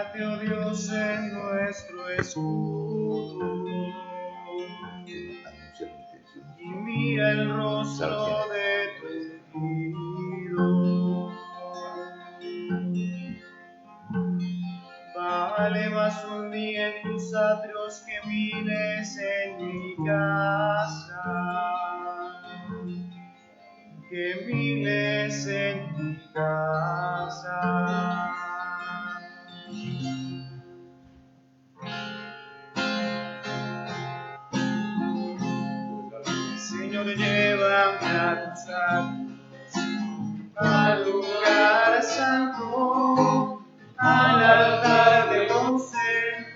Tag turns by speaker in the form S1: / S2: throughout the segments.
S1: Muéstrate, oh Dios, en nuestro escudo, y mira el rostro de tu ungido. Vale más un día en tus atrios que miles en mi casa, que miles en mi casa. Señor, llévame a tus atrios, al lugar santo, al altar de bronce,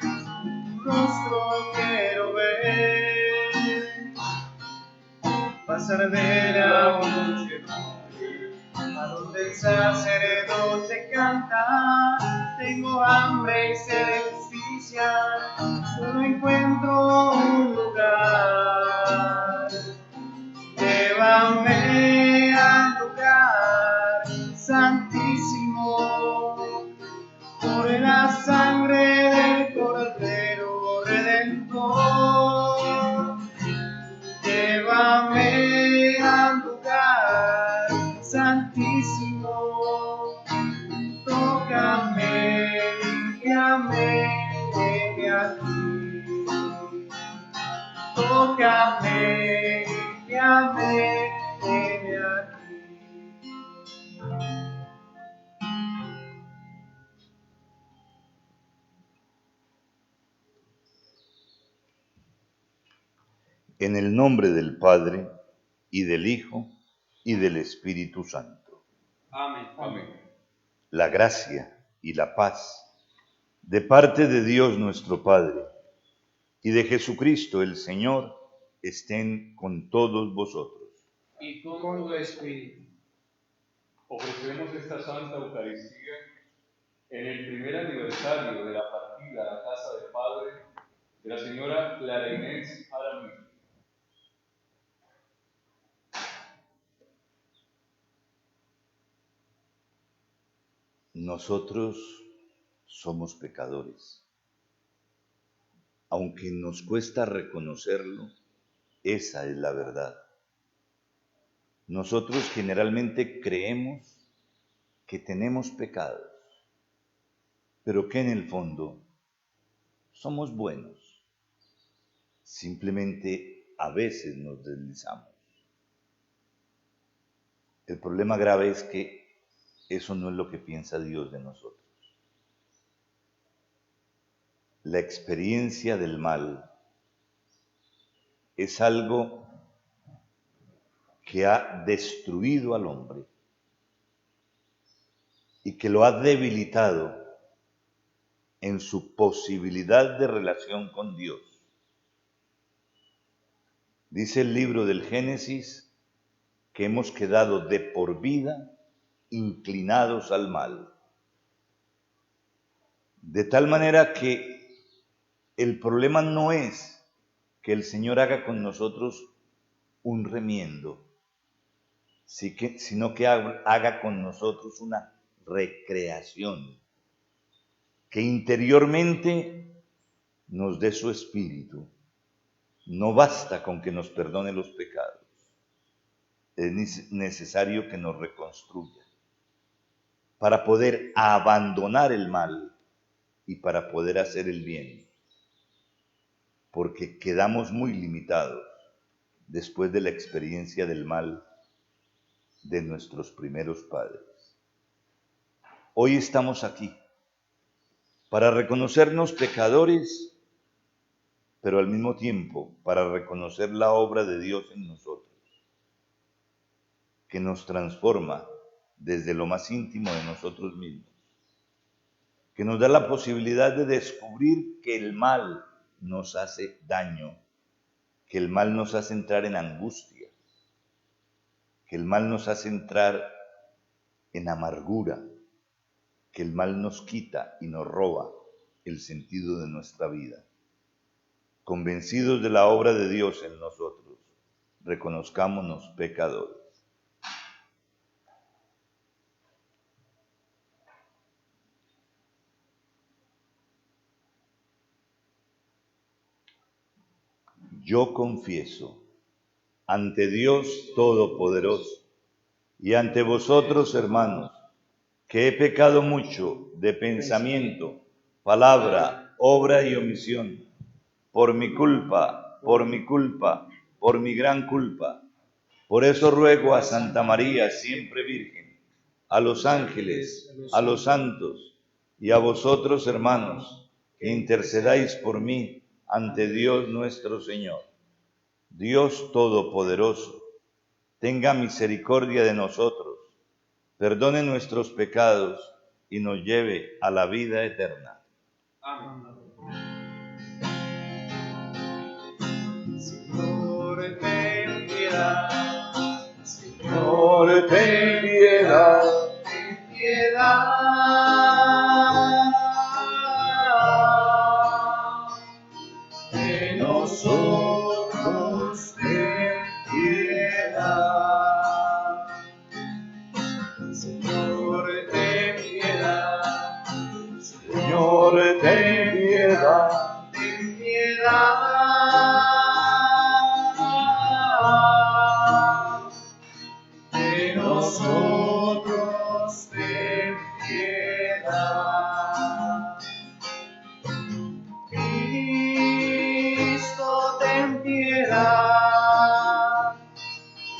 S1: tu rostro quiero ver. Pasar de la muchedumbre a donde el sacerdote canta. Tengo hambre y sed de justicia, solo encuentro un lugar. Llévame al lugar santísimo, por la sangre del Cordero Redentor. Llévame al lugar santísimo, tócame, límpiame, heme aquí. Tócame, límpiame, heme aquí.
S2: En el nombre del Padre, y del Hijo, y del Espíritu Santo.
S3: Amén. Amén.
S2: La gracia y la paz de parte de Dios nuestro Padre y de Jesucristo el Señor estén con todos vosotros.
S3: Y
S1: Con tu espíritu.
S3: ofrecemos esta Santa Eucaristía en el primer aniversario de la partida a la casa del Padre de la señora Clara Inés Aramillo.
S2: Nosotros somos pecadores. Aunque nos cuesta reconocerlo, esa es la verdad. Nosotros generalmente creemos que tenemos pecados, pero que en el fondo somos buenos. Simplemente a veces nos deslizamos. El problema grave es que eso no es lo que piensa Dios de nosotros. La experiencia del mal es algo que ha destruido al hombre y que lo ha debilitado en su posibilidad de relación con Dios. Dice el libro del Génesis que hemos quedado de por vida inclinados al mal. De tal manera que el problema no es que el Señor haga con nosotros un remiendo, sino que haga con nosotros una recreación, que interiormente nos dé su espíritu. No basta con que nos perdone los pecados, es necesario que nos reconstruya para poder abandonar el mal y para poder hacer el bien, porque quedamos muy limitados después de la experiencia del mal de nuestros primeros padres. Hoy estamos aquí para reconocernos pecadores, pero al mismo tiempo para reconocer la obra de Dios en nosotros, que nos transforma desde lo más íntimo de nosotros mismos, que nos da la posibilidad de descubrir que el mal nos hace daño, que el mal nos hace entrar en angustia, que el mal nos hace entrar en amargura, que el mal nos quita y nos roba el sentido de nuestra vida. Convencidos de la obra de Dios en nosotros, reconozcámonos pecadores. yo confieso ante Dios Todopoderoso y ante vosotros, hermanos, que he pecado mucho de pensamiento, palabra, obra y omisión, por mi culpa, por mi gran culpa. Por eso ruego a Santa María, siempre Virgen, a los ángeles, a los santos y a vosotros, hermanos, que intercedáis por mí ante Dios nuestro Señor. Dios Todopoderoso, tenga misericordia de nosotros, perdone nuestros pecados y nos lleve a la vida eterna.
S1: Amén. Señor, ten piedad.
S2: Señor, ten piedad.
S1: Ten piedad. De nosotros, ten piedad. Señor, ten piedad.
S2: Señor, ten piedad.
S1: Ten piedad. De nosotros, ten piedad. Cristo, ten piedad.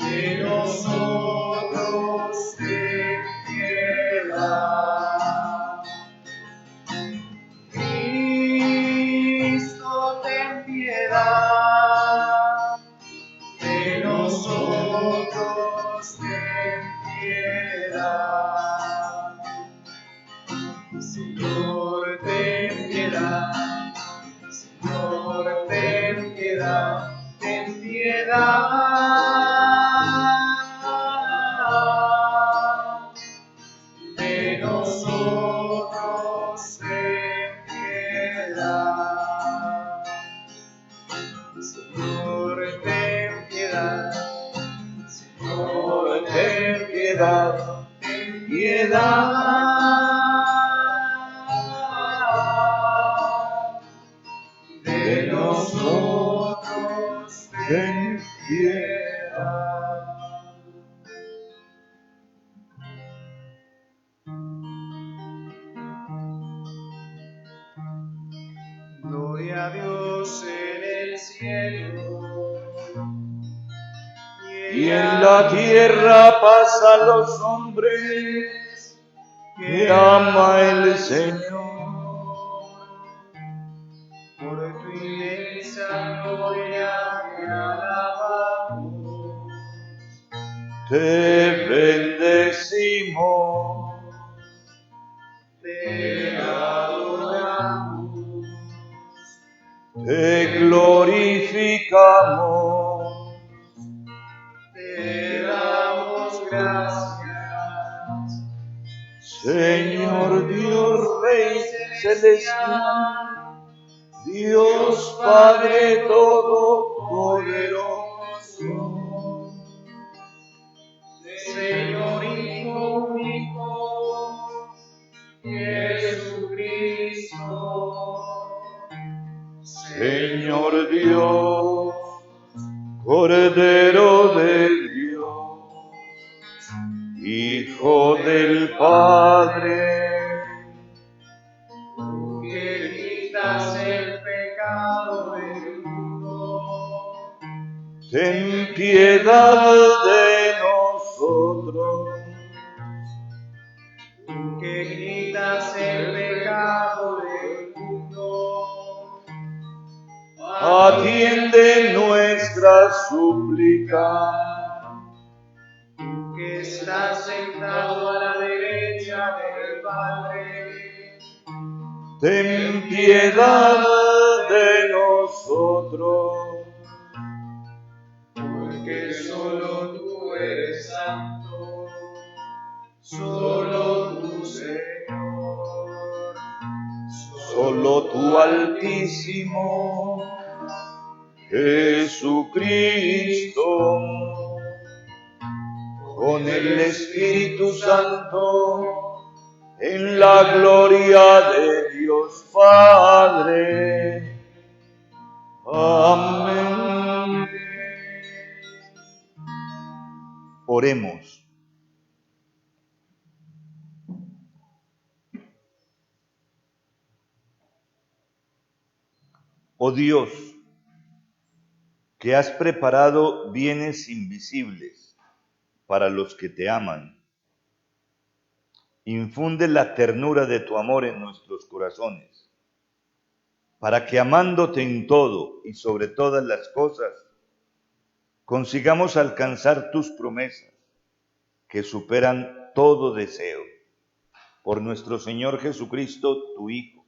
S1: De nosotros, ten piedad. Cristo, ten piedad. De nosotros, ten piedad. Señor, ten piedad. Señor, ten piedad. Ten piedad. De nosotros, ten piedad. Señor, ten piedad. Señor, ten piedad. Ten piedad. De nosotros, ten piedad. Gloria a Dios en el cielo
S2: Y en la tierra paz a los hombres que ama el Señor.
S1: Por tu inmensa gloria te alabamos.
S2: Te bendecimos,
S1: Te adoramos.
S2: te glorificamos,
S1: Te damos gracias.
S2: Señor Dios Rey celestial, Dios Padre Todopoderoso,
S1: Señor Hijo único, Jesucristo.
S2: Señor Dios, Cordero de Dios, Hijo del Padre,
S1: Tú que quitas el pecado del mundo,
S2: ten piedad de nosotros.
S1: tú que quitas el pecado del mundo,
S2: Atiende nuestra súplica.
S1: tú que estás sentado a la derecha del Padre,
S2: Ten piedad de nosotros.
S1: porque solo tú eres santo, solo tú, Señor,
S2: Solo tú, Altísimo Jesucristo, con el Espíritu Santo, en la gloria de Dios Padre. Amén. Oremos. Oh Dios, que has preparado bienes invisibles para los que te aman, infunde la ternura de tu amor en nuestros corazones, para que amándote en todo y sobre todas las cosas, consigamos alcanzar tus promesas, que superan todo deseo. Por nuestro Señor Jesucristo, tu Hijo,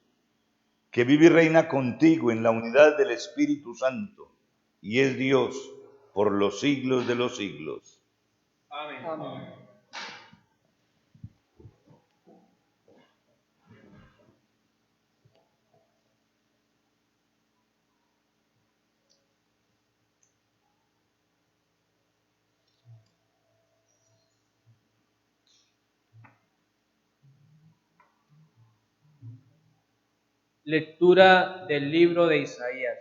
S2: que vive y reina contigo en la unidad del Espíritu Santo, y es Dios por los siglos de los siglos.
S3: Amén.
S4: Amén. Lectura del libro de Isaías.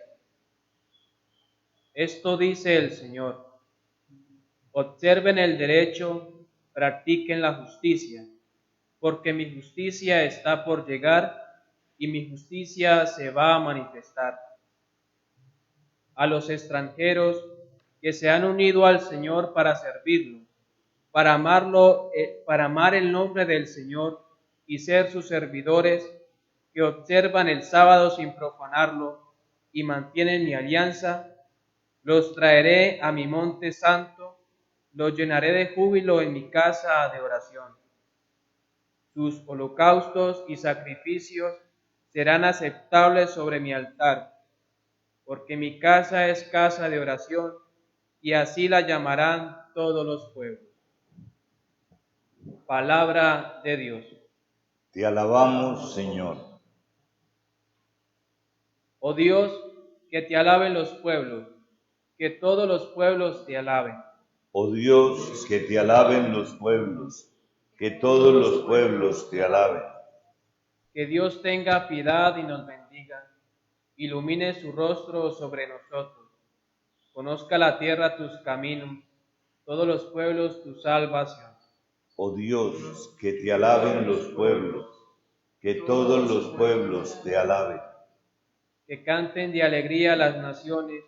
S4: Esto dice el Señor: observen el derecho, practiquen la justicia, porque mi justicia está por llegar y mi justicia se va a manifestar. A los extranjeros que se han unido al Señor para servirlo, para amarlo, para amar el nombre del Señor y ser sus servidores, que observan el sábado sin profanarlo y mantienen mi alianza, los traeré a mi monte santo, los llenaré de júbilo en mi casa de oración. Sus holocaustos y sacrificios serán aceptables sobre mi altar, porque mi casa es casa de oración, y así la llamarán todos los pueblos. Palabra de Dios.
S2: Te alabamos, Señor.
S4: Oh Dios, que te alaben los pueblos, que todos los pueblos te alaben.
S2: Oh Dios, que te alaben los pueblos, que todos los pueblos te alaben.
S4: Que Dios tenga piedad y nos bendiga, ilumine su rostro sobre nosotros, conozca la tierra tus caminos, todos los pueblos tu salvación.
S2: Oh Dios, que te alaben los pueblos, que todos los pueblos te alaben.
S4: Que canten de alegría las naciones,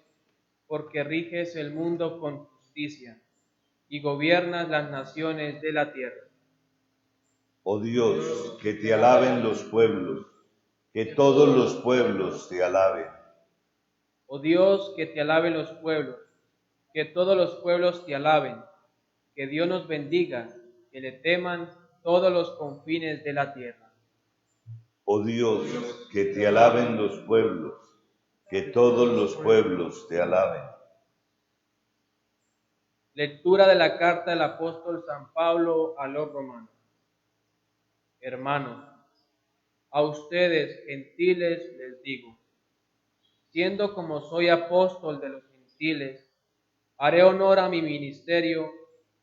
S4: porque riges el mundo con justicia y gobiernas las naciones de la tierra.
S2: Oh Dios, que te alaben los pueblos, que todos los pueblos te alaben.
S4: Oh Dios, que te alaben los pueblos, que todos los pueblos te alaben. Que Dios nos bendiga, que le teman todos los confines de la tierra.
S2: Oh Dios, que te alaben los pueblos, que todos los pueblos te alaben.
S4: Lectura de la carta del apóstol San Pablo a los romanos. Hermanos, a ustedes, gentiles, les digo, siendo como soy apóstol de los gentiles, haré honor a mi ministerio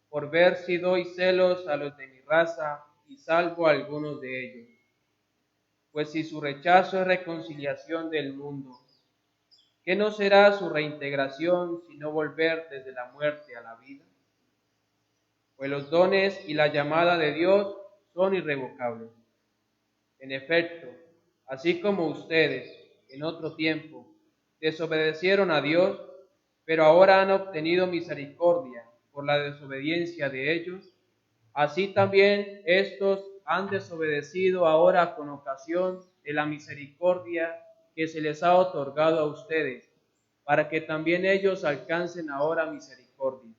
S4: por ver si doy celos a los de mi raza y salvo a algunos de ellos. Pues si su rechazo es reconciliación del mundo, ¿qué no será su reintegración sino volver desde la muerte a la vida? Pues los dones y la llamada de Dios son irrevocables. En efecto, así como ustedes, en otro tiempo, desobedecieron a Dios, pero ahora han obtenido misericordia por la desobediencia de ellos, así también estos han desobedecido ahora con ocasión de la misericordia que se les ha otorgado a ustedes, para que también ellos alcancen ahora misericordia.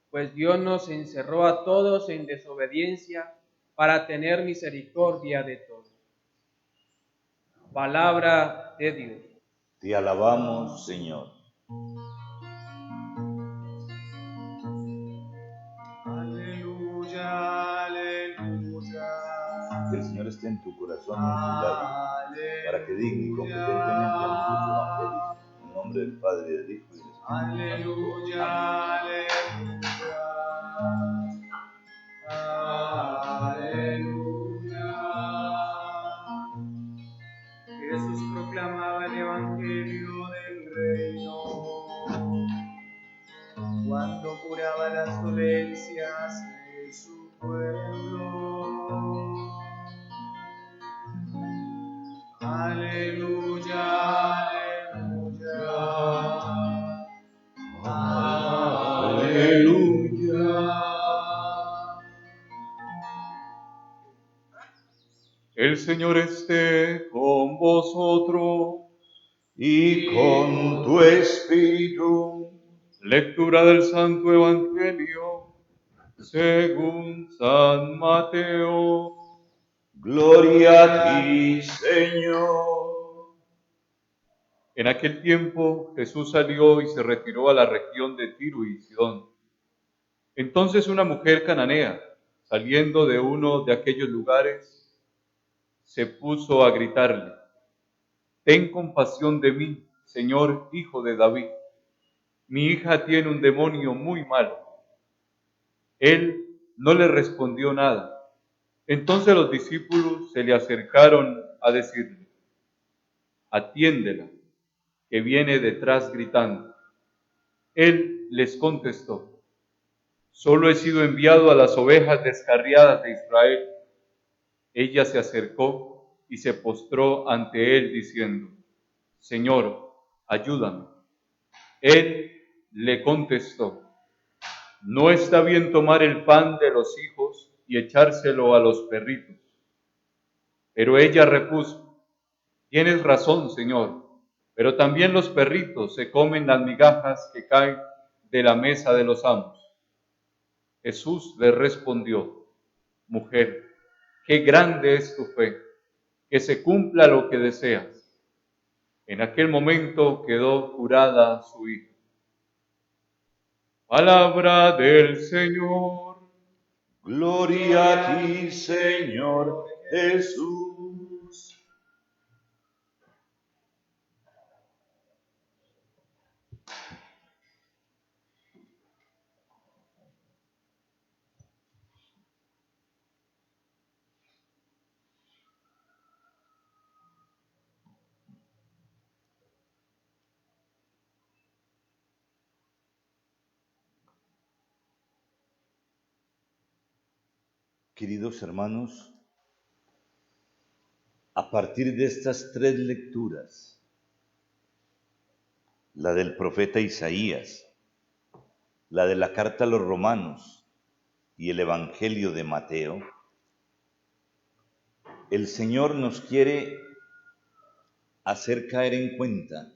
S4: Pues Dios nos encerró a todos en desobediencia para tener misericordia de todos. Palabra de Dios.
S2: Te alabamos, Señor.
S1: Aleluya, aleluya.
S2: Que el Señor esté en tu corazón y en tu labios, para que digne y competentemente anuncie su evangelio. En nombre del Padre, del Hijo y del Espíritu Santo.
S1: Aleluya, aleluya. Aleluya. Jesús proclamaba el evangelio del reino cuando curaba las dolencias
S3: El Señor esté con vosotros.
S2: Y con tu espíritu.
S3: Lectura del Santo Evangelio según San Mateo.
S2: Gloria a ti, Señor.
S3: En aquel tiempo Jesús salió y se retiró a la región de Tiro y Sidón. Entonces una mujer cananea, saliendo de uno de aquellos lugares, se puso a gritarle: «Ten compasión de mí, Señor, hijo de David. Mi hija tiene un demonio muy malo». Él no le respondió nada. Entonces los discípulos se le acercaron a decirle: «Atiéndela, que viene detrás gritando». Él les contestó: «Solo he sido enviado a las ovejas descarriadas de Israel». Ella se acercó y se postró ante él diciendo: «Señor, ayúdame». Él le contestó: «No está bien tomar el pan de los hijos y echárselo a los perritos». Pero ella repuso: «Tienes razón, Señor, pero también los perritos se comen las migajas que caen de la mesa de los amos». Jesús le respondió: «Mujer, qué grande es tu fe, que se cumpla lo que deseas». En aquel momento quedó curada su hija. Palabra del Señor.
S2: Gloria a ti, Señor Jesús. Queridos hermanos, a partir de estas tres lecturas, la del profeta Isaías, la de la carta a los romanos y el Evangelio de Mateo, el Señor nos quiere hacer caer en cuenta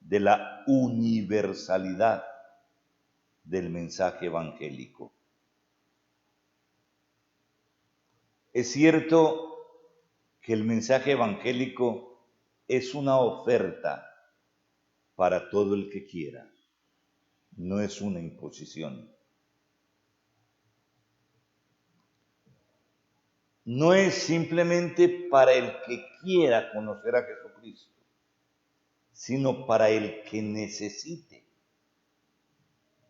S2: de la universalidad del mensaje evangélico. Es cierto que el mensaje evangélico es una oferta para todo el que quiera, no es una imposición. No es simplemente para el que quiera conocer a Jesucristo, sino para el que necesite,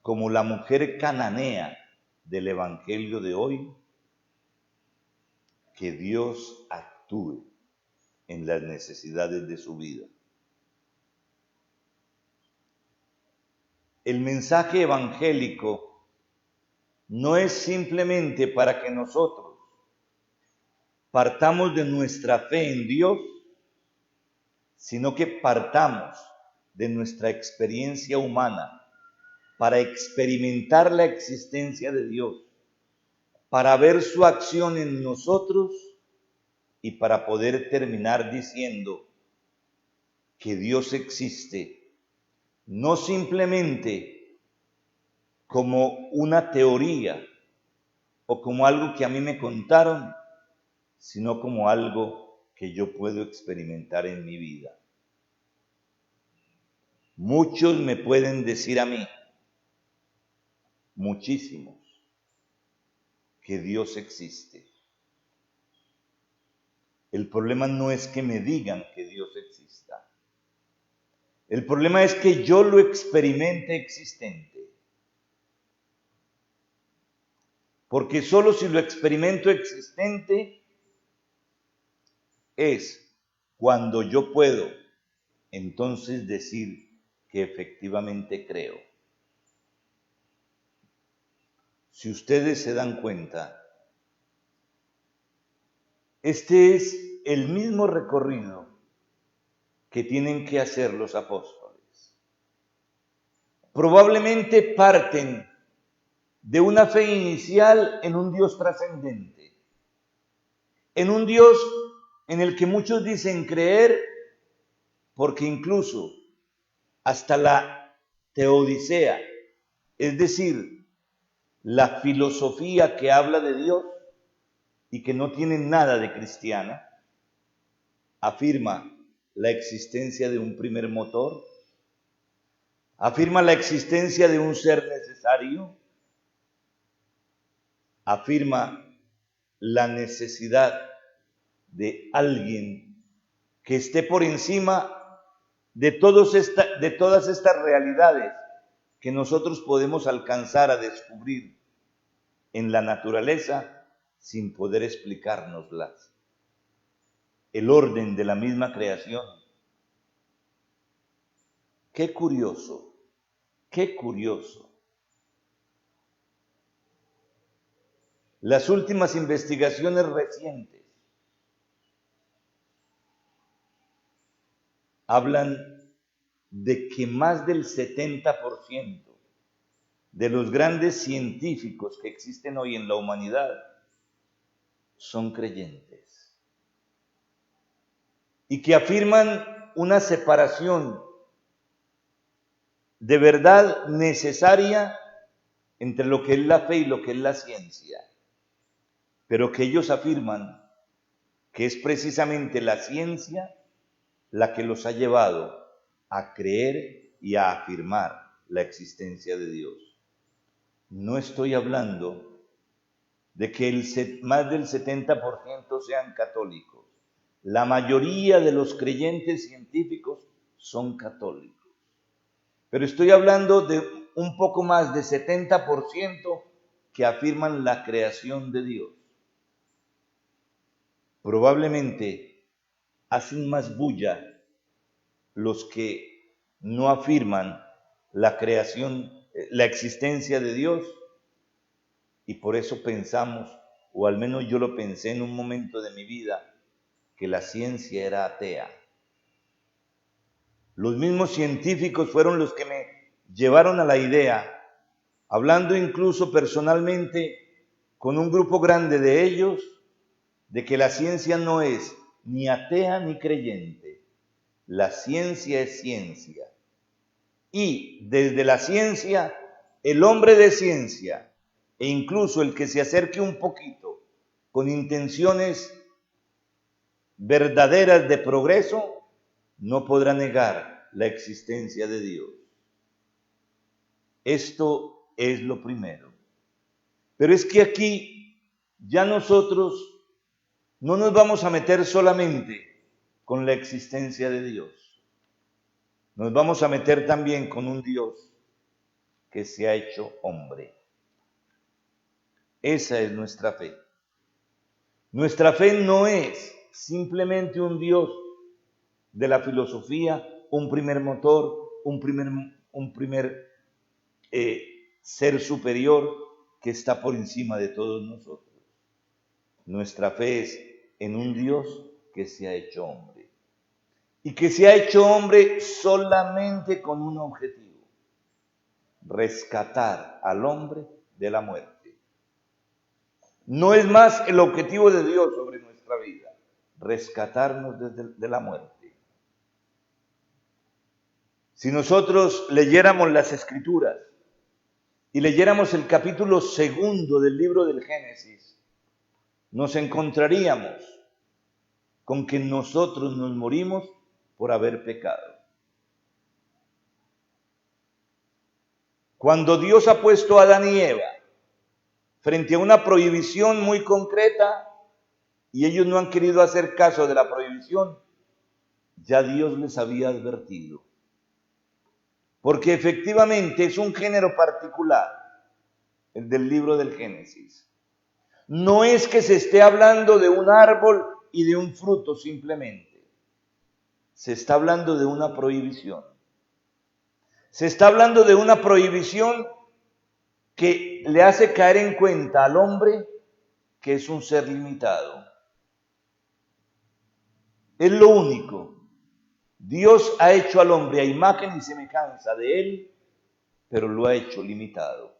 S2: como la mujer cananea del Evangelio de hoy, que Dios actúe en las necesidades de su vida. El mensaje evangélico no es simplemente para que nosotros partamos de nuestra fe en Dios, sino que partamos de nuestra experiencia humana para experimentar la existencia de Dios, para ver su acción en nosotros y para poder terminar diciendo que Dios existe, no simplemente como una teoría o como algo que a mí me contaron, sino como algo que yo puedo experimentar en mi vida. Muchos me pueden decir a mí, muchísimos, que Dios existe. El problema no es que me digan que Dios exista. El problema es que yo lo experimente existente. Porque solo si lo experimento existente es cuando yo puedo entonces decir que efectivamente creo. Si ustedes se dan cuenta, este es el mismo recorrido que tienen que hacer los apóstoles. Probablemente parten de una fe inicial en un Dios trascendente en un Dios en el que muchos dicen creer, porque incluso hasta la teodicea, es decir, la filosofía que habla de Dios y que no tiene nada de cristiana, afirma la existencia de un primer motor, afirma la existencia de un ser necesario, afirma la necesidad de alguien que esté por encima de todas estas realidades que nosotros podemos alcanzar a descubrir en la naturaleza sin poder explicárnoslas. El orden de la misma creación. Qué curioso, qué curioso. Las últimas investigaciones recientes hablan de que más del 70% de los grandes científicos que existen hoy en la humanidad son creyentes y que afirman una separación de verdad necesaria entre lo que es la fe y lo que es la ciencia, pero que ellos afirman que es precisamente la ciencia la que los ha llevado a creer y a afirmar la existencia de Dios. No estoy hablando de que más del 70% sean católicos. La mayoría de los creyentes científicos son católicos. Pero estoy hablando de un poco más de 70% que afirman la creación de Dios. Probablemente hacen más bulla los que no afirman la creación, la existencia de Dios, y por eso pensamos, o al menos yo lo pensé en un momento de mi vida, que la ciencia era atea. Los mismos científicos fueron los que me llevaron a la idea, hablando incluso personalmente con un grupo grande de ellos, de que la ciencia no es ni atea ni creyente. La ciencia es ciencia. Y desde la ciencia, el hombre de ciencia, e incluso el que se acerque un poquito con intenciones verdaderas de progreso, no podrá negar la existencia de Dios. Esto es lo primero. Pero es que aquí ya nosotros no nos vamos a meter solamente con la existencia de Dios. Nos vamos a meter también con un Dios que se ha hecho hombre. Esa es nuestra fe. Nuestra fe no es simplemente un Dios de la filosofía, un primer motor, un primer ser superior que está por encima de todos nosotros. Nuestra fe es en un Dios que se ha hecho hombre. Y que se ha hecho hombre solamente con un objetivo: rescatar al hombre de la muerte. No es más el objetivo de Dios sobre nuestra vida, rescatarnos de la muerte. Si nosotros leyéramos las Escrituras y leyéramos el capítulo 2 del libro del Génesis, nos encontraríamos con que nosotros nos morimos por haber pecado. Cuando Dios ha puesto a Adán y Eva frente a una prohibición muy concreta y ellos no han querido hacer caso de la prohibición, ya Dios les había advertido. Porque efectivamente es un género particular, el del libro del Génesis. No es que se esté hablando de un árbol y de un fruto simplemente. Se está hablando de una prohibición. Se está hablando de una prohibición que le hace caer en cuenta al hombre que es un ser limitado. Es lo único. Dios ha hecho al hombre a imagen y semejanza de él, pero lo ha hecho limitado.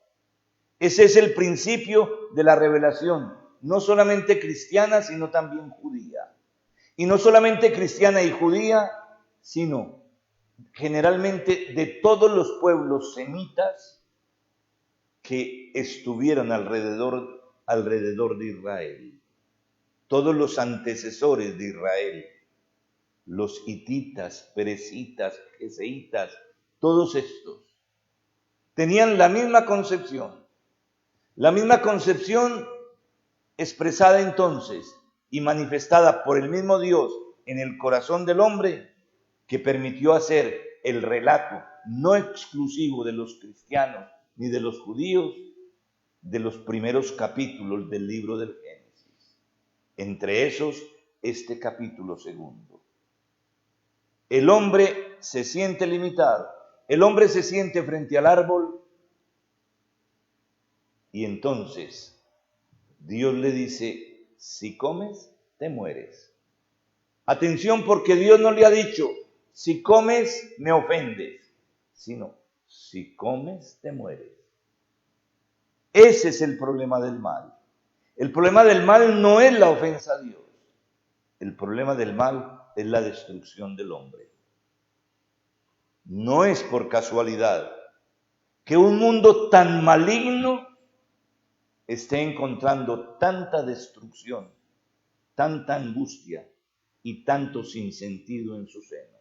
S2: Ese es el principio de la revelación. no solamente cristiana, sino también judía. Y no solamente cristiana y judía, sino generalmente de todos los pueblos semitas que estuvieron alrededor de Israel. Todos los antecesores de Israel, los hititas, perecitas, geseitas, todos estos, tenían la misma concepción expresada entonces y manifestada por el mismo Dios en el corazón del hombre, que permitió hacer el relato no exclusivo de los cristianos ni de los judíos de los primeros capítulos del libro del Génesis. Entre esos, este capítulo 2. El hombre se siente limitado, el hombre se siente frente al árbol y entonces Dios le dice, si comes, te mueres. Atención, porque Dios no le ha dicho, si comes, me ofendes, sino, si comes, te mueres. Ese es el problema del mal. El problema del mal no es la ofensa a Dios. El problema del mal es la destrucción del hombre. No es por casualidad que un mundo tan maligno esté encontrando tanta destrucción, tanta angustia y tanto sinsentido en su seno.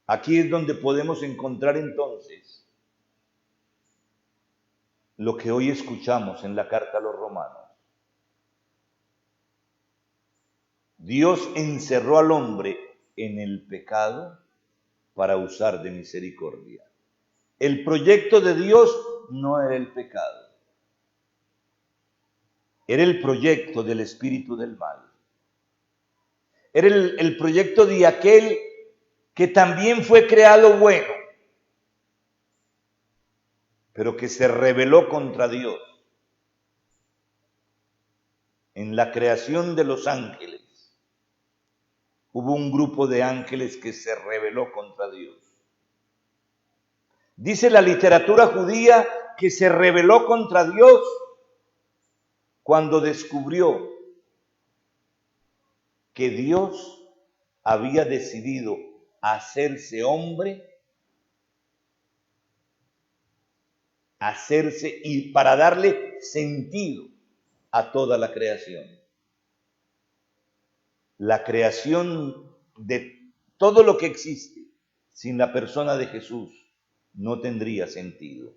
S2: Aquí es donde podemos encontrar entonces lo que hoy escuchamos en la carta a los romanos. Dios encerró al hombre en el pecado para usar de misericordia. El proyecto de Dios no era el pecado, era el proyecto del espíritu del mal. Era el proyecto de aquel que también fue creado bueno, pero que se rebeló contra Dios. En la creación de los ángeles, hubo un grupo de ángeles que se rebeló contra Dios. Dice la literatura judía que se rebeló contra Dios cuando descubrió que Dios había decidido hacerse hombre, y para darle sentido a toda la creación. La creación de todo lo que existe sin la persona de Jesús no tendría sentido.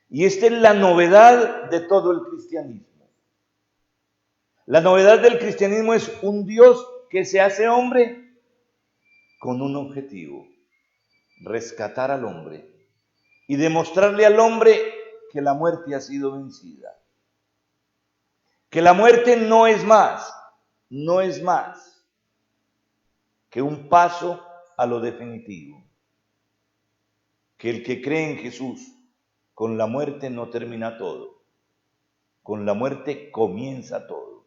S2: Y esta es la novedad de todo el cristianismo. La novedad del cristianismo es un Dios que se hace hombre con un objetivo: rescatar al hombre y demostrarle al hombre que la muerte ha sido vencida. Que la muerte no es más que un paso a lo definitivo. Que el que cree en Jesús, con la muerte no termina todo. Con la muerte comienza todo.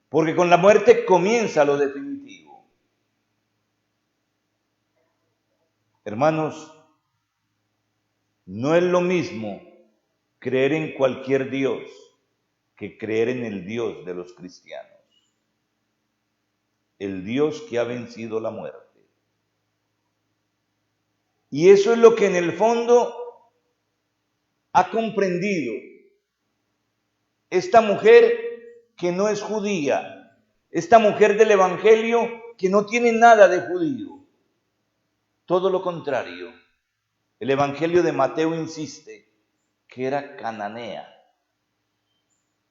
S2: Porque con la muerte comienza lo definitivo. Hermanos, no es lo mismo creer en cualquier Dios que creer en el Dios de los cristianos. El Dios que ha vencido la muerte. Y eso es lo que en el fondo ha comprendido esta mujer que no es judía, esta mujer del Evangelio que no tiene nada de judío. Todo lo contrario. El Evangelio de Mateo insiste que era cananea.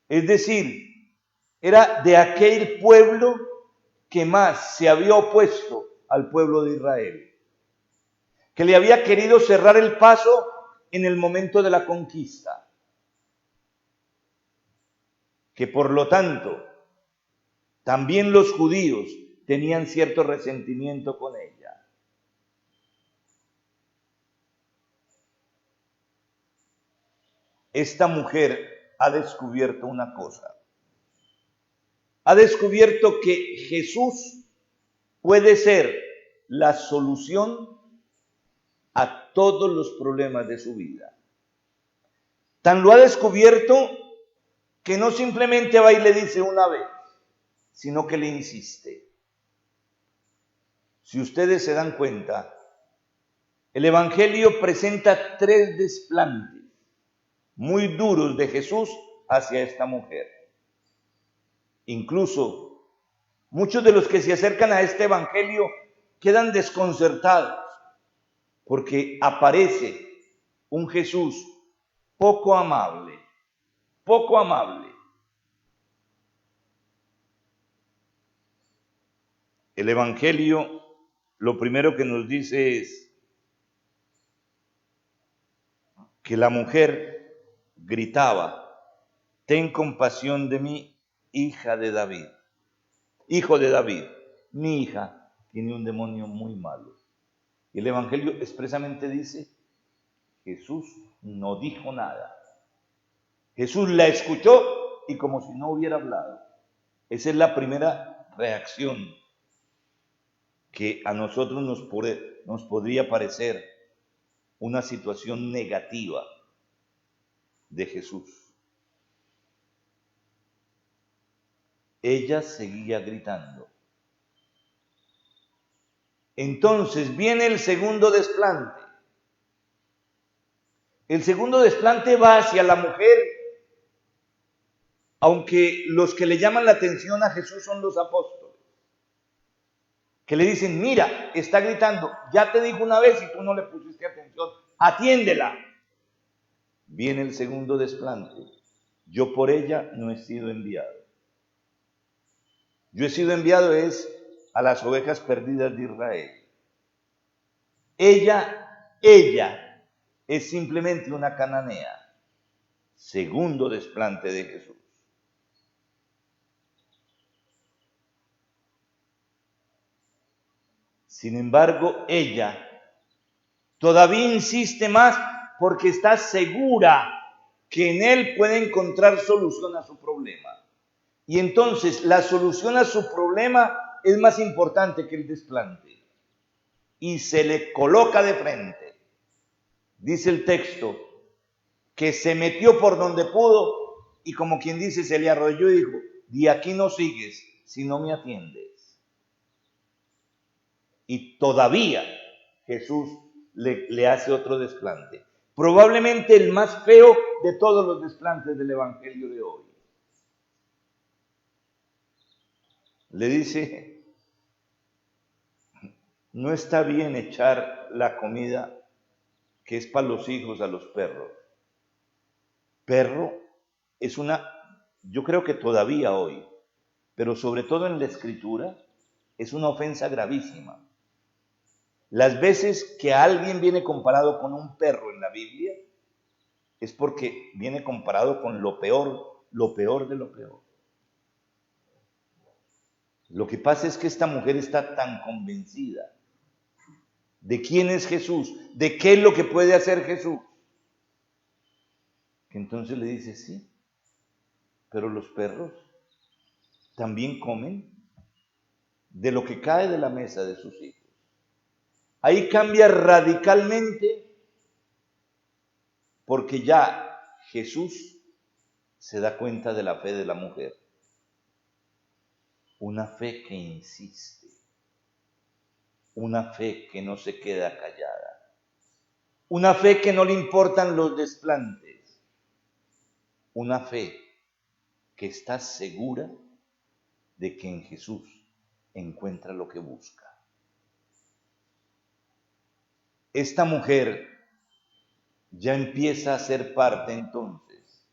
S2: Es decir, era de aquel pueblo que más se había opuesto al pueblo de Israel, que le había querido cerrar el paso en el momento de la conquista, que por lo tanto también los judíos tenían cierto resentimiento con ella. Esta mujer ha descubierto una cosa. Ha descubierto que Jesús puede ser la solución a todos los problemas de su vida. Tan lo ha descubierto que no simplemente va y le dice una vez, sino que le insiste. Si ustedes se dan cuenta, el Evangelio presenta 3 desplantes muy duros de Jesús hacia esta mujer. Incluso muchos de los que se acercan a este Evangelio quedan desconcertados porque aparece un Jesús poco amable, poco amable. El Evangelio lo primero que nos dice es que la mujer gritaba, ten compasión de mí, hija de David, hijo de David, mi hija tiene un demonio muy malo. Y el Evangelio expresamente dice, Jesús no dijo nada. Jesús la escuchó y como si no hubiera hablado. Esa es la primera reacción que a nosotros nos podría parecer una situación negativa de Jesús. Ella seguía gritando. Entonces viene el segundo desplante. El segundo desplante va hacia la mujer, aunque los que le llaman la atención a Jesús son los apóstoles, que le dicen, mira, está gritando, ya te dijo una vez y tú no le pusiste atención, atiéndela. Viene el segundo desplante, yo por ella no he sido enviado. Yo he sido enviado es a las ovejas perdidas de Israel. Ella es simplemente una cananea. Segundo desplante de Jesús. Sin embargo, ella todavía insiste más porque está segura que en él puede encontrar solución a su problema. Y entonces la solución a su problema es más importante que el desplante. Y se le coloca de frente. Dice el texto que se metió por donde pudo y como quien dice se le arrolló y dijo, de aquí no sigues si no me atiendes. Y todavía Jesús le hace otro desplante. Probablemente el más feo de todos los desplantes del Evangelio de hoy. Le dice, no está bien echar la comida que es para los hijos a los perros. Perro es yo creo que todavía hoy, pero sobre todo en la Escritura, es una ofensa gravísima. Las veces que alguien viene comparado con un perro en la Biblia, es porque viene comparado con lo peor de lo peor. Lo que pasa es que esta mujer está tan convencida de quién es Jesús, de qué es lo que puede hacer Jesús, que entonces le dice, sí, pero los perros también comen de lo que cae de la mesa de sus hijos. Ahí cambia radicalmente porque ya Jesús se da cuenta de la fe de la mujer. Una fe que insiste, una fe que no se queda callada, una fe que no le importan los desplantes, una fe que está segura de que en Jesús encuentra lo que busca. Esta mujer ya empieza a ser parte entonces,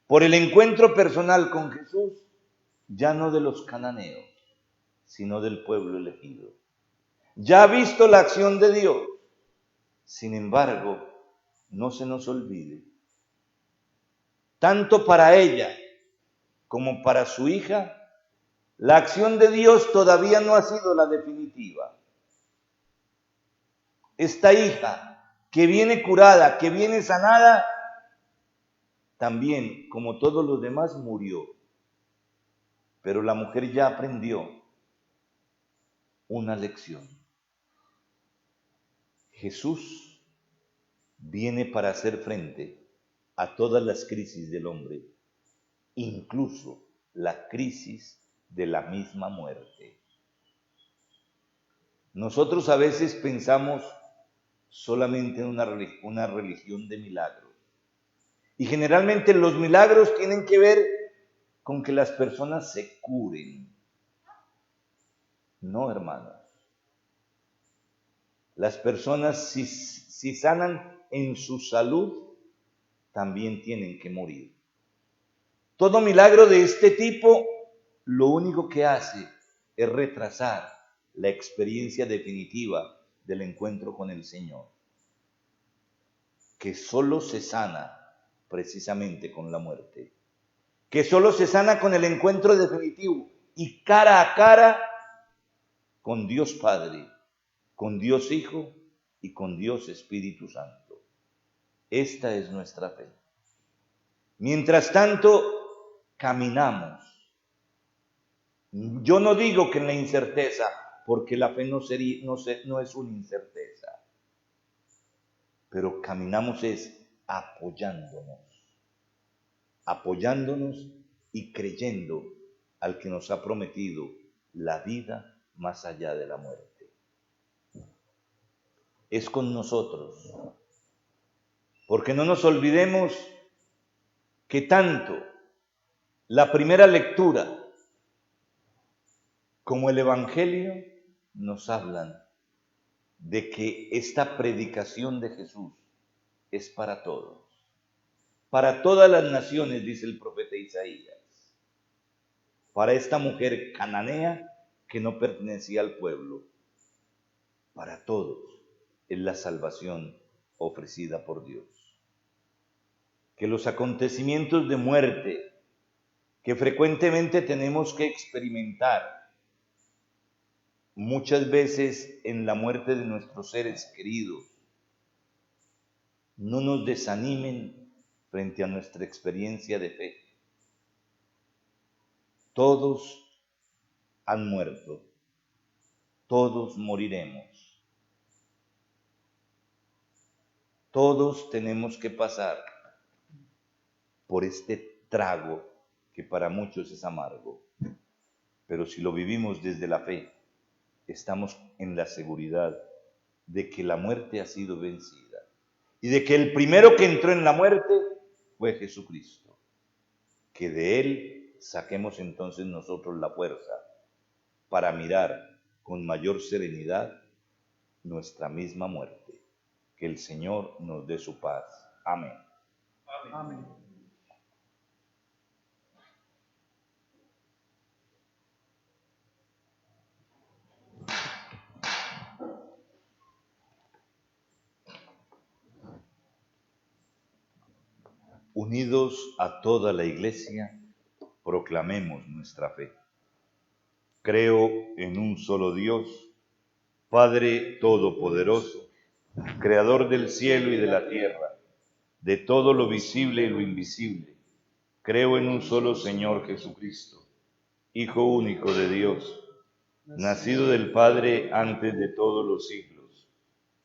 S2: por el encuentro personal con Jesús, ya no de los cananeos, sino del pueblo elegido. Ya ha visto la acción de Dios. Sin embargo, no se nos olvide, tanto para ella como para su hija, la acción de Dios todavía no ha sido la definitiva. Esta hija que viene curada, que viene sanada, también, como todos los demás, murió. Pero la mujer ya aprendió una lección. Jesús viene para hacer frente a todas las crisis del hombre, incluso la crisis de la misma muerte. Nosotros a veces pensamos solamente en una religión de milagros. Y generalmente los milagros tienen que ver con que las personas se curen. No, hermanos. Las personas, si sanan en su salud, también tienen que morir. Todo milagro de este tipo, lo único que hace es retrasar la experiencia definitiva del encuentro con el Señor, que solo se sana precisamente con la muerte, que solo se sana con el encuentro definitivo y cara a cara con Dios Padre, con Dios Hijo y con Dios Espíritu Santo. Esta es nuestra fe. Mientras tanto, caminamos. Yo no digo que en la incerteza, porque la fe no es una incerteza, pero caminamos es apoyándonos y creyendo al que nos ha prometido la vida más allá de la muerte. Es con nosotros, porque no nos olvidemos que tanto la primera lectura como el Evangelio nos hablan de que esta predicación de Jesús es para todos, para todas las naciones, dice el profeta Isaías, para esta mujer cananea que no pertenecía al pueblo, para todos es la salvación ofrecida por Dios. Que los acontecimientos de muerte que frecuentemente tenemos que experimentar, muchas veces en la muerte de nuestros seres queridos, no nos desanimen frente a nuestra experiencia de fe. Todos han muerto, todos moriremos, todos tenemos que pasar por este trago que para muchos es amargo, pero si lo vivimos desde la fe, estamos en la seguridad de que la muerte ha sido vencida y de que el primero que entró en la muerte fue Jesucristo, que de Él saquemos entonces nosotros la fuerza para mirar con mayor serenidad nuestra misma muerte. Que el Señor nos dé su paz. Amén.
S1: Amén.
S2: Unidos a toda la Iglesia, proclamemos nuestra fe. Creo en un solo Dios, Padre Todopoderoso, Creador del cielo y de la tierra, de todo lo visible y lo invisible. Creo en un solo Señor Jesucristo, Hijo único de Dios, nacido del Padre antes de todos los siglos,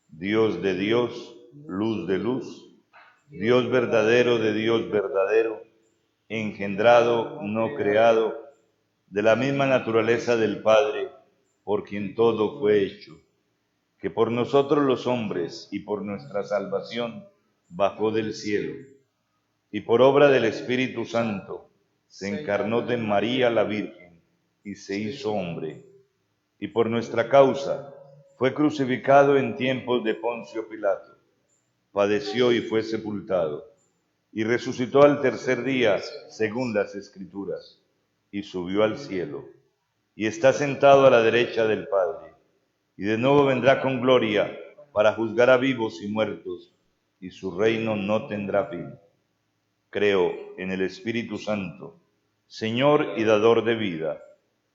S2: Dios de Dios, luz de luz, Dios verdadero de Dios verdadero, engendrado, no creado, de la misma naturaleza del Padre, por quien todo fue hecho, que por nosotros los hombres y por nuestra salvación bajó del cielo, y por obra del Espíritu Santo se encarnó de María la Virgen y se hizo hombre, y por nuestra causa fue crucificado en tiempos de Poncio Pilato, padeció y fue sepultado, y resucitó al tercer día, según las Escrituras, y subió al cielo, y está sentado a la derecha del Padre, y de nuevo vendrá con gloria para juzgar a vivos y muertos, y su reino no tendrá fin. Creo en el Espíritu Santo, Señor y dador de vida,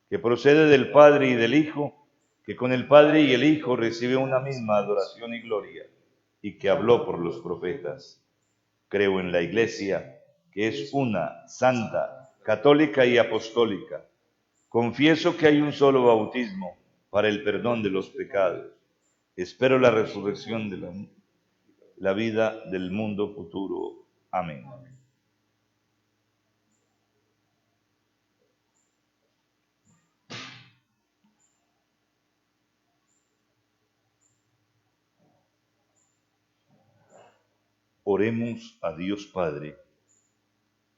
S2: que procede del Padre y del Hijo, que con el Padre y el Hijo recibe una misma adoración y gloria, y que habló por los profetas. Creo en la Iglesia, que es una, santa, católica y apostólica. Confieso que hay un solo bautismo para el perdón de los pecados. Espero la resurrección de la vida del mundo futuro. Amén. Oremos a Dios Padre,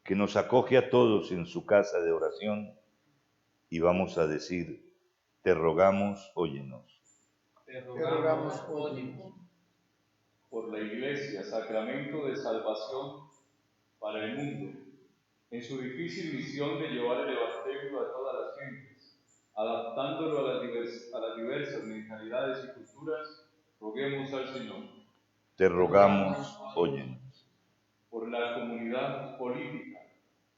S2: que nos acoge a todos en su casa de oración, y vamos a decir: te rogamos, óyenos.
S4: Te rogamos, óyenos.
S3: Por la Iglesia, sacramento de salvación para el mundo, en su difícil misión de llevar el Evangelio a todas las gentes, adaptándolo a las diversas mentalidades y culturas, roguemos al Señor.
S2: Te rogamos, óyenos.
S3: Por la comunidad política,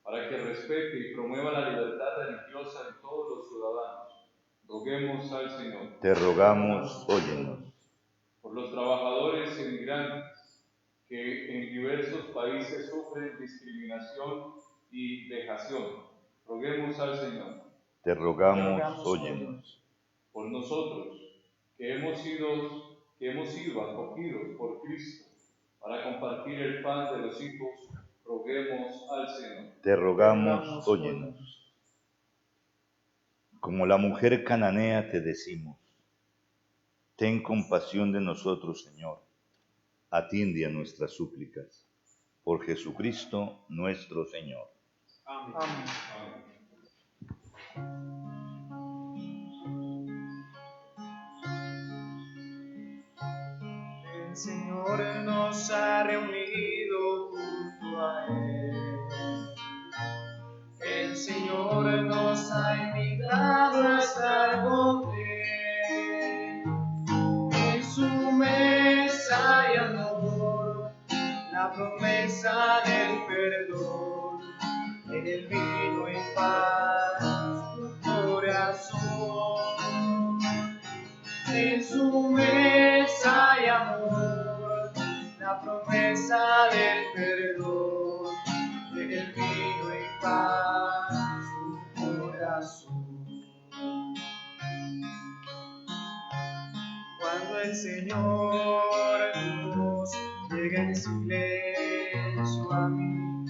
S3: para que respete y promueva la libertad religiosa de todos los ciudadanos, roguemos al Señor.
S2: Te rogamos, óyenos.
S3: Por los trabajadores emigrantes que en diversos países sufren discriminación y vejación, roguemos al Señor.
S2: Te rogamos, óyenos.
S3: Por nosotros, que hemos sido acogidos por Cristo para compartir el pan de los hijos, roguemos al Señor.
S2: Te rogamos, óyenos. Como la mujer cananea te decimos: ten compasión de nosotros, Señor. Atiende a nuestras súplicas. Por Jesucristo nuestro Señor.
S4: Amén.
S3: Amén.
S1: El Señor nos ha reunido junto a Él. El Señor nos ha invitado a estar con Él. En su mesa y amor, la promesa del perdón, en el vino y paz, su corazón. En su mesa y amor, la promesa del perdón, en el vino y paz, su corazón. Cuando el Señor Dios llega en silencio a mí,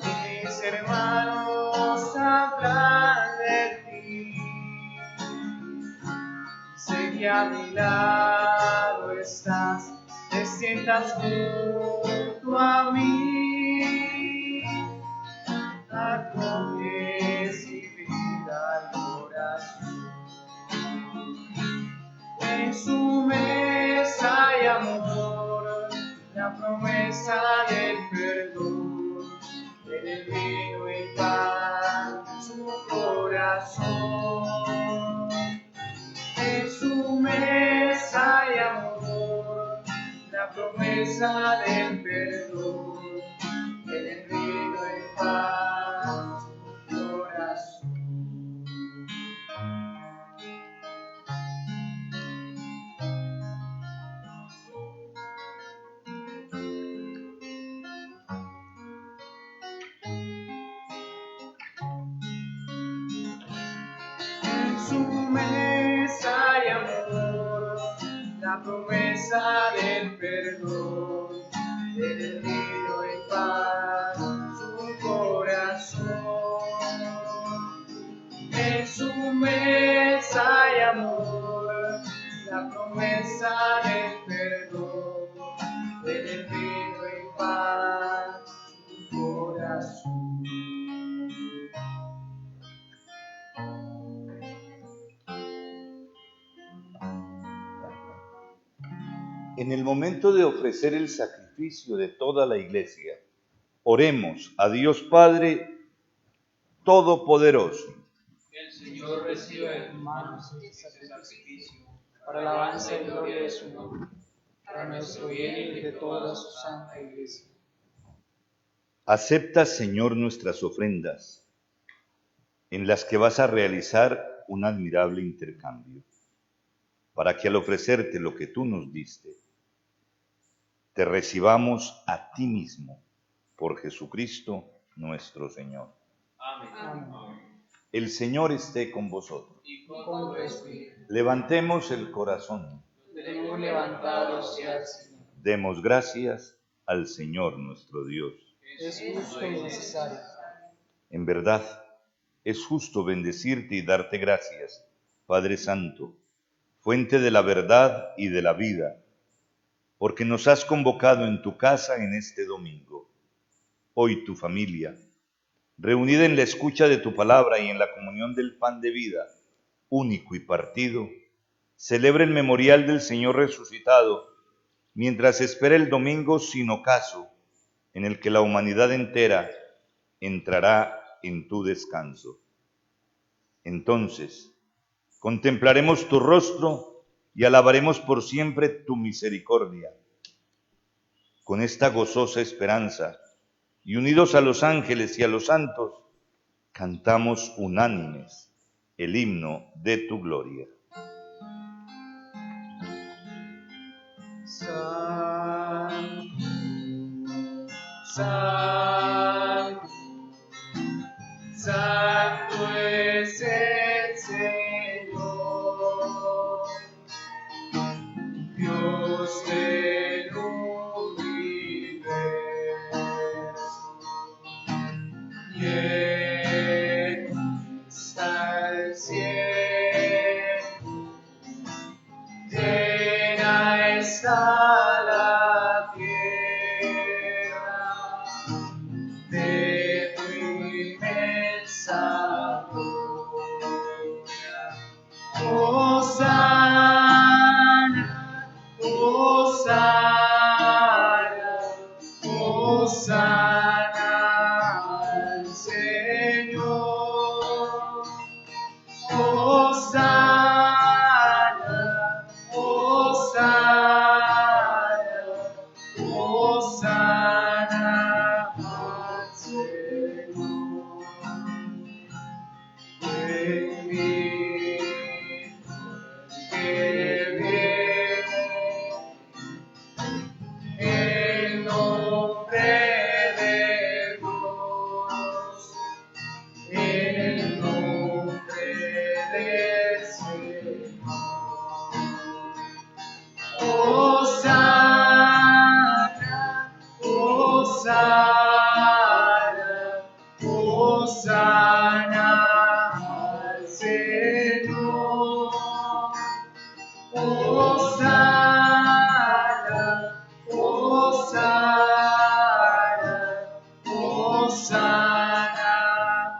S1: y mis hermanos hablan de ti, sé que a mi lado estás, te sientas junto a mí, acoges mi vida y oración. En su mesa y amor, la promesa del perdón, en el vino y pan, su corazón. En su mesa y amor, la promesa del perdón, en el vino y pan, su corazón. En su mesa y amor, la promesa del perdón, en el vino y pan, su corazón. En su mesa y amor, la promesa del perdón, en el vino y pan, su corazón.
S2: En el momento de ofrecer el sacrificio de toda la Iglesia, oremos a Dios Padre Todopoderoso.
S4: El Señor reciba de tus manos este sacrificio, para alabanza y gloria de su nombre, para nuestro bien y de toda su santa Iglesia.
S2: Acepta, Señor, nuestras ofrendas, en las que vas a realizar un admirable intercambio, para que al ofrecerte lo que tú nos diste, te recibamos a ti mismo, por Jesucristo nuestro Señor.
S4: Amén.
S3: Amén.
S2: El Señor esté con vosotros.
S4: Y con tu espíritu.
S2: Levantemos el corazón.
S4: Tenemos levantado hacia el Señor.
S2: Demos gracias al Señor nuestro Dios.
S1: es justo y necesario.
S2: En verdad, es justo bendecirte y darte gracias, Padre Santo, fuente de la verdad y de la vida, porque nos has convocado en tu casa en este domingo. Hoy tu familia, reunida en la escucha de tu palabra y en la comunión del pan de vida, único y partido, celebra el memorial del Señor resucitado, mientras espera el domingo sin ocaso, en el que la humanidad entera entrará en tu descanso. Entonces, contemplaremos tu rostro y alabaremos por siempre tu misericordia. Con esta gozosa esperanza, y unidos a los ángeles y a los santos, cantamos unánimes el himno de tu gloria.
S1: Santo, santo, santo es el Señor, Dios del universo. Lleno está el cielo, llena está la tierra de tu inmensa gloria. Hosana, Hosana, Hosana al Señor. Hosana, Hosana, Hosana al Señor. Bendito el que viene en nombre de Dios, en el nombre del Señor. Hosana, Hosana, Hosana al Señor. Hosana, Hosana, Hosana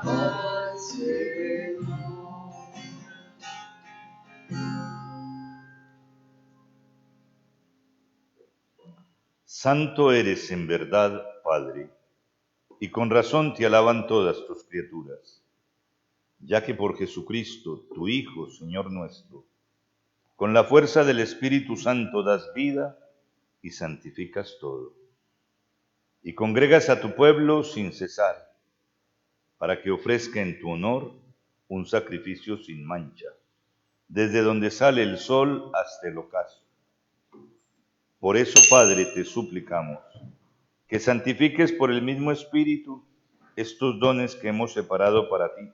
S1: al Señor.
S2: Santo eres en verdad, Padre, y con razón te alaban todas tus criaturas, ya que por Jesucristo, tu Hijo, Señor nuestro, con la fuerza del Espíritu Santo das vida y santificas todo, y congregas a tu pueblo sin cesar, para que ofrezca en tu honor un sacrificio sin mancha, desde donde sale el sol hasta el ocaso. Por eso, Padre, te suplicamos que santifiques por el mismo Espíritu estos dones que hemos separado para ti,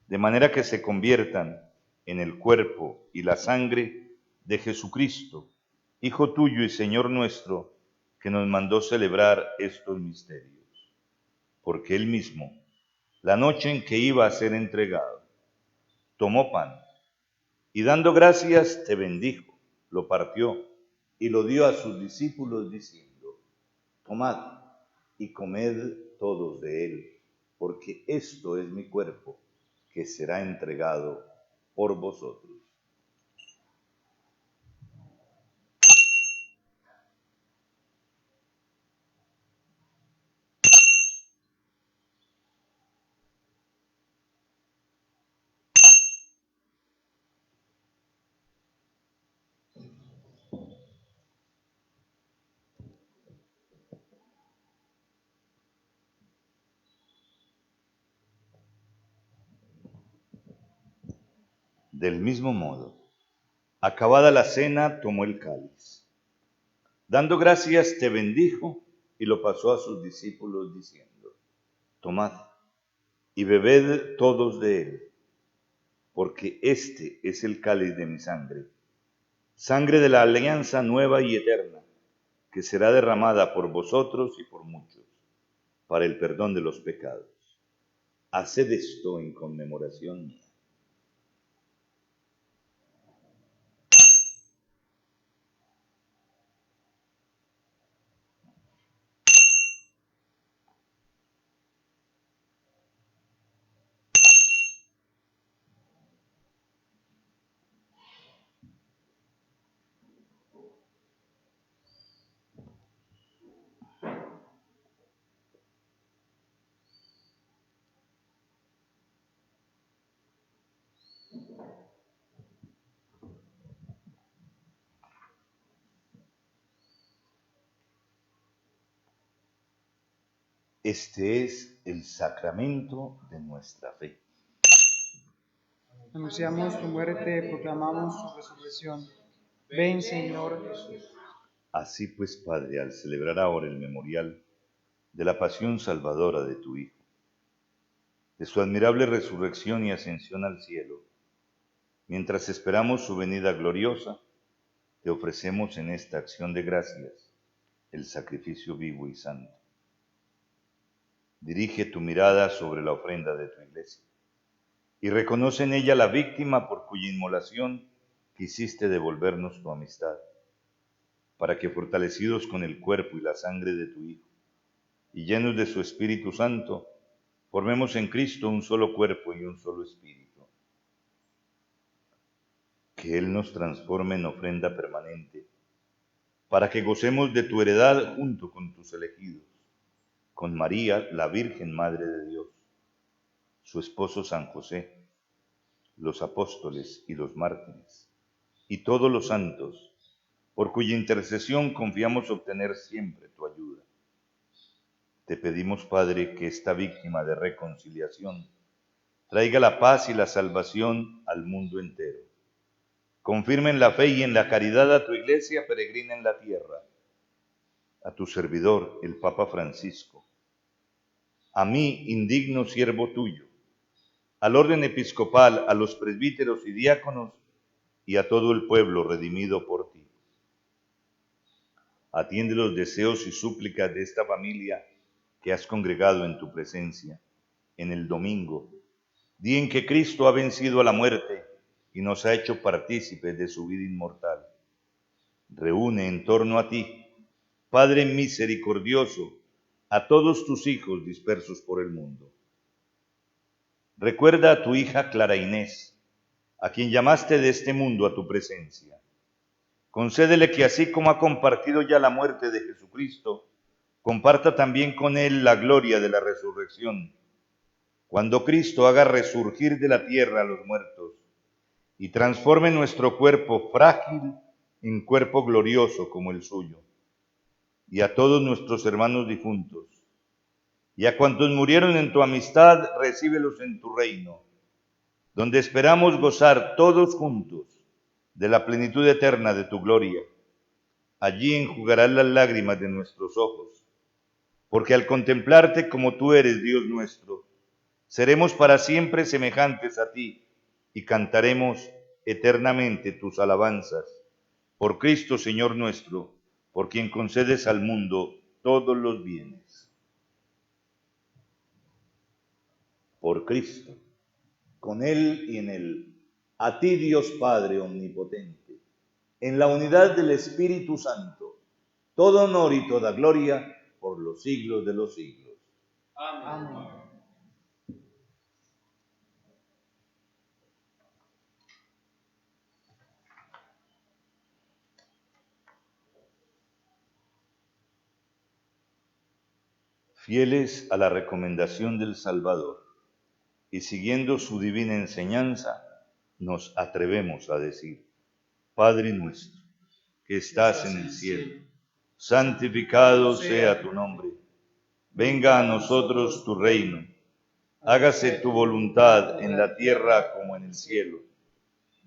S2: de manera que se conviertan en el cuerpo y la sangre de Jesucristo, Hijo tuyo y Señor nuestro, que nos mandó celebrar estos misterios. Porque Él mismo, la noche en que iba a ser entregado, tomó pan y dando gracias te bendijo, lo partió y lo dio a sus discípulos diciendo: tomad y comed todos de él, porque esto es mi cuerpo, que será entregado por vosotros. Del mismo modo, acabada la cena, tomó el cáliz. Dando gracias, te bendijo y lo pasó a sus discípulos diciendo: tomad y bebed todos de él, porque este es el cáliz de mi sangre, sangre de la alianza nueva y eterna, que será derramada por vosotros y por muchos, para el perdón de los pecados. Haced esto en conmemoración mía. Este es el sacramento de nuestra fe.
S5: Anunciamos tu muerte, proclamamos tu resurrección. Ven, Señor Jesús.
S2: Así pues, Padre, al celebrar ahora el memorial de la pasión salvadora de tu Hijo, de su admirable resurrección y ascensión al cielo, mientras esperamos su venida gloriosa, te ofrecemos en esta acción de gracias el sacrificio vivo y santo. Dirige tu mirada sobre la ofrenda de tu iglesia y reconoce en ella la víctima por cuya inmolación quisiste devolvernos tu amistad, para que fortalecidos con el cuerpo y la sangre de tu Hijo y llenos de su Espíritu Santo, formemos en Cristo un solo cuerpo y un solo espíritu. Que Él nos transforme en ofrenda permanente, para que gocemos de tu heredad junto con tus elegidos, con María, la Virgen Madre de Dios, su esposo San José, los apóstoles y los mártires, y todos los santos, por cuya intercesión confiamos obtener siempre tu ayuda. Te pedimos, Padre, que esta víctima de reconciliación traiga la paz y la salvación al mundo entero. Confirma en la fe y en la caridad a tu iglesia peregrina en la tierra, a tu servidor, el Papa Francisco, a mí, indigno siervo tuyo, al orden episcopal, a los presbíteros y diáconos, y a todo el pueblo redimido por ti. Atiende los deseos y súplicas de esta familia que has congregado en tu presencia, en el domingo, día en que Cristo ha vencido a la muerte y nos ha hecho partícipes de su vida inmortal. Reúne en torno a ti, Padre misericordioso, a todos tus hijos dispersos por el mundo. Recuerda a tu hija Clara Inés, a quien llamaste de este mundo a tu presencia. Concédele que así como ha compartido ya la muerte de Jesucristo, comparta también con él la gloria de la resurrección, cuando Cristo haga resurgir de la tierra a los muertos y transforme nuestro cuerpo frágil en cuerpo glorioso como el suyo, y a todos nuestros hermanos difuntos, y a cuantos murieron en tu amistad, recíbelos en tu reino, donde esperamos gozar todos juntos de la plenitud eterna de tu gloria. Allí enjugarás las lágrimas de nuestros ojos, porque al contemplarte como tú eres, Dios nuestro, seremos para siempre semejantes a ti y cantaremos eternamente tus alabanzas. Por Cristo, Señor nuestro, por quien concedes al mundo todos los bienes. Por Cristo, con Él y en Él, a ti Dios Padre omnipotente, en la unidad del Espíritu Santo, todo honor y toda gloria por los siglos de los siglos.
S5: Amén.
S2: Fieles a la recomendación del Salvador y siguiendo su divina enseñanza, nos atrevemos a decir: Padre nuestro, que estás en el cielo, santificado sea tu nombre. Venga a nosotros tu reino. Hágase tu voluntad en la tierra como en el cielo.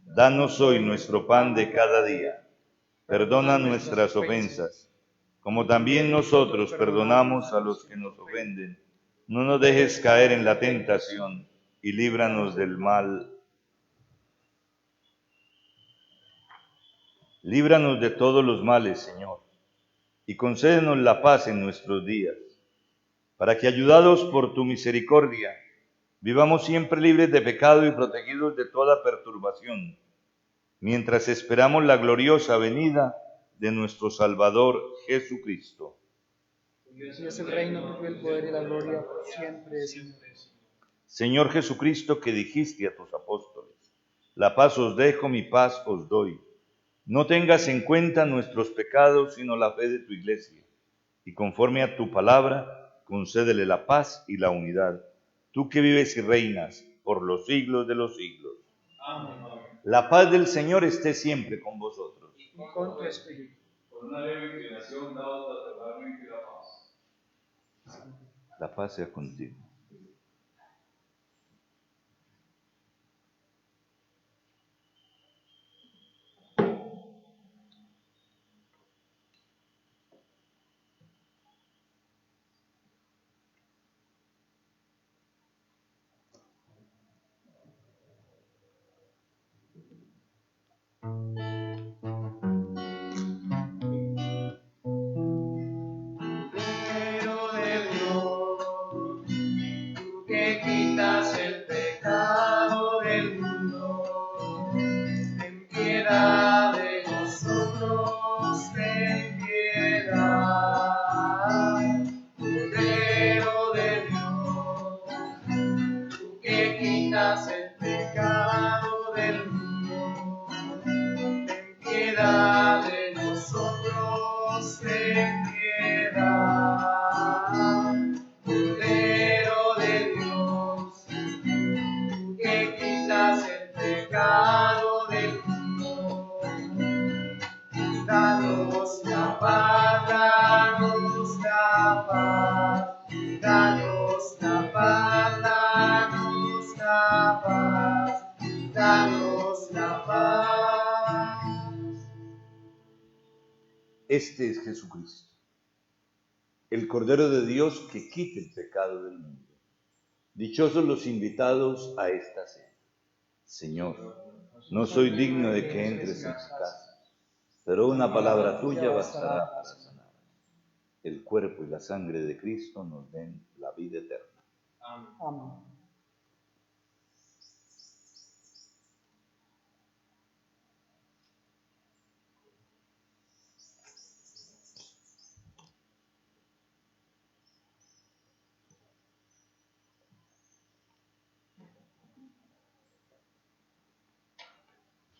S2: Danos hoy nuestro pan de cada día. Perdona nuestras ofensas, como también nosotros perdonamos a los que nos ofenden. No nos dejes caer en la tentación y líbranos del mal. Líbranos de todos los males, Señor, y concédenos la paz en nuestros días, para que, ayudados por tu misericordia, vivamos siempre libres de pecado y protegidos de toda perturbación, mientras esperamos la gloriosa venida de nuestro Salvador Jesucristo.
S5: Tuyo es el reino, tuyo el poder y la gloria por siempre, Señor.
S2: Señor Jesucristo, que dijiste a tus apóstoles: la paz os dejo, mi paz os doy. No tengas en cuenta nuestros pecados, sino la fe de tu iglesia. Y conforme a tu palabra, concédele la paz y la unidad. Tú que vives y reinas por los siglos de los siglos.
S4: Amén.
S2: La paz del Señor esté siempre con vosotros.
S5: Y con tu espíritu.
S3: Por una leve inclinación, daos a cerrarme y la paz.
S2: La paz sea contigo.
S1: Cordero de Dios, tú que quitas el pecado del mundo, ten piedad de nosotros, ten piedad. Cordero de Dios, tú que quitas el pecado del mundo, ten piedad de nosotros, ten piedad. Cordero de Dios, tú que quitas el pecado del mundo, danos la paz, danos la paz, danos la paz, danos la paz, danos la paz.
S2: Este es Jesucristo, el Cordero de Dios que quita el pecado del mundo. Dichosos los invitados a esta cena. Señor, no soy digno de que entres en mi casa, pero una palabra tuya bastará para sanar. El cuerpo y la sangre de Cristo nos den la vida eterna.
S5: Amén.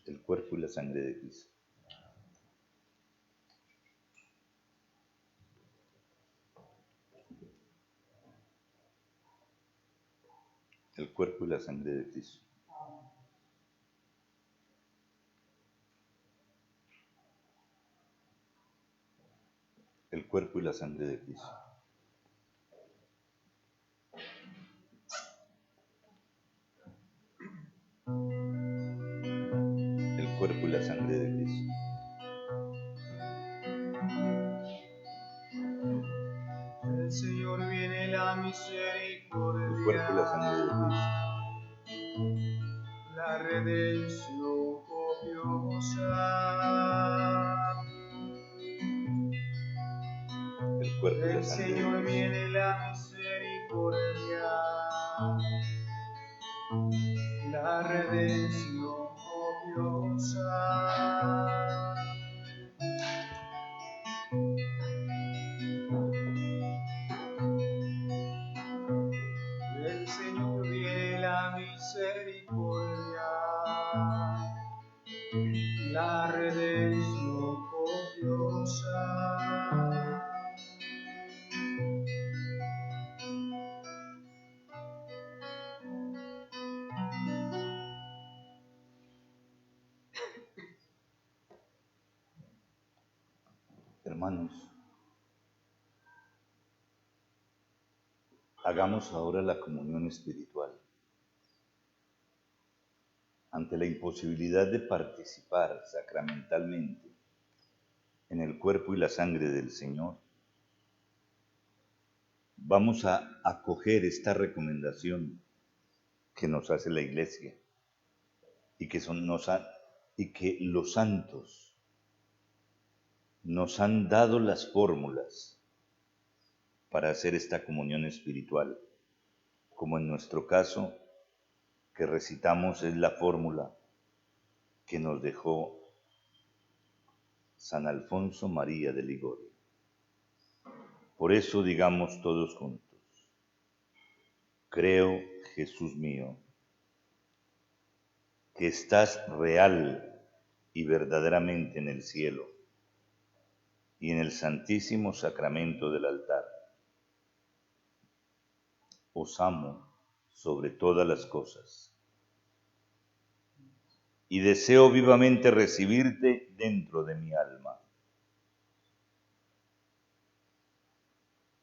S2: El cuerpo y la sangre de Cristo. El cuerpo y la sangre de Cristo. El cuerpo y la sangre de Cristo. El cuerpo y la sangre de Cristo.
S1: El Señor viene la misericordia,
S2: El cuerpo y la sangre de Cristo.
S1: la redención copiosa.
S2: El cuerpo y la
S1: El
S2: sangre de
S1: Señor
S2: Cristo.
S1: viene la misericordia, la redención copiosa. El Señor viene la misericordia, la redención copiosa.
S2: Hermanos, hagamos ahora la comunión espiritual. Ante la imposibilidad de participar sacramentalmente en el cuerpo y la sangre del Señor, vamos a acoger esta recomendación que nos hace la Iglesia y que los santos nos han dado las fórmulas para hacer esta comunión espiritual, como en nuestro caso, que recitamos es la fórmula que nos dejó San Alfonso María de Ligorio. Por eso digamos todos juntos: creo, Jesús mío, que estás real y verdaderamente en el cielo y en el santísimo sacramento del altar. Os amo sobre todas las cosas y deseo vivamente recibirte dentro de mi alma.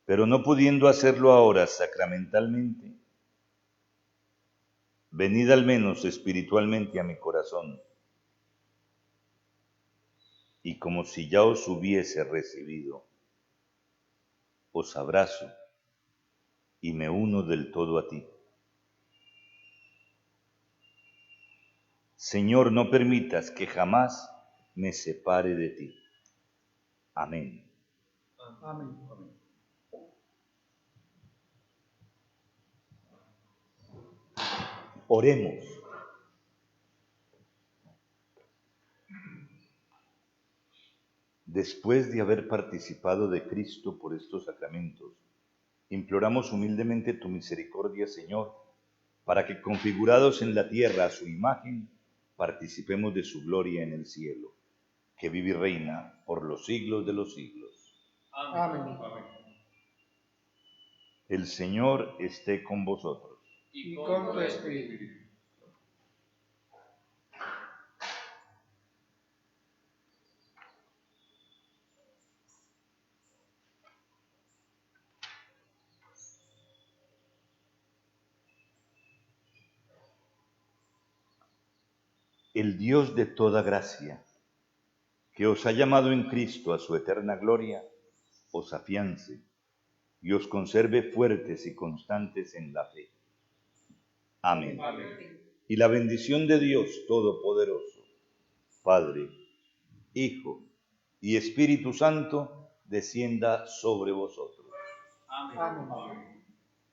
S2: Pero no pudiendo hacerlo ahora sacramentalmente, venid al menos espiritualmente a mi corazón, y como si ya os hubiese recibido, os abrazo y me uno del todo a ti. Señor, no permitas que jamás me separe de ti. Amén.
S5: Amén.
S2: Oremos. Después de haber participado de Cristo por estos sacramentos, imploramos humildemente tu misericordia, Señor, para que, configurados en la tierra a su imagen, participemos de su gloria en el cielo, que vive y reina por los siglos de los siglos.
S5: Amén.
S2: El Señor esté con vosotros.
S5: Y con tu espíritu.
S2: El Dios de toda gracia, que os ha llamado en Cristo a su eterna gloria, os afiance y os conserve fuertes y constantes en la fe. Amén. Y la bendición de Dios Todopoderoso, Padre, Hijo y Espíritu Santo, descienda sobre vosotros.
S5: Amén.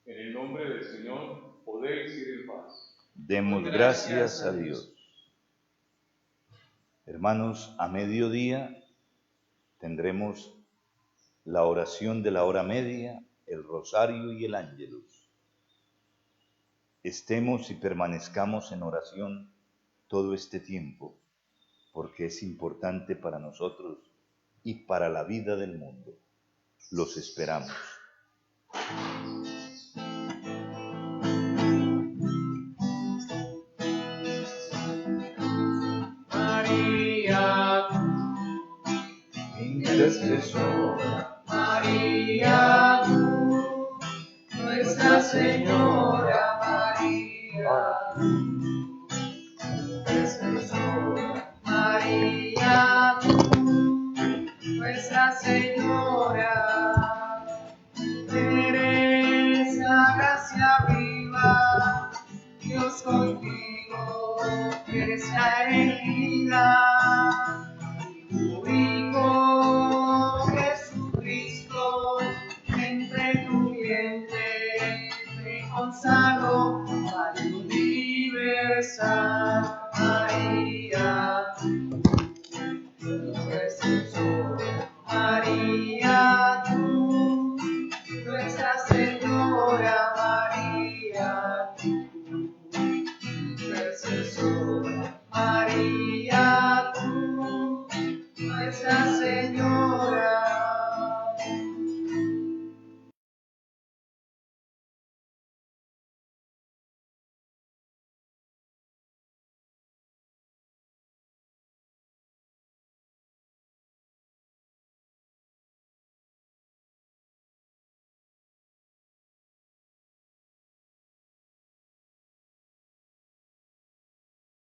S3: En el nombre del Señor podéis ir en paz.
S2: Demos gracias a Dios. Hermanos, a mediodía tendremos la oración de la hora media, el rosario y el ángelus. Estemos y permanezcamos en oración todo este tiempo, porque es importante para nosotros y para la vida del mundo. Los esperamos.
S1: María,
S2: Intercesora,
S1: María, Nuestra Señora María, intercesora. María, Nuestra Señora, eres la gracia viva, Dios contigo, eres la elegida. Tu Hijo Jesucristo, entre tu vientre me consagro al universal. María, intercesora. María, tú, Nuestra Señora. María, tú, intercesora. María, tú, Nuestra Señora.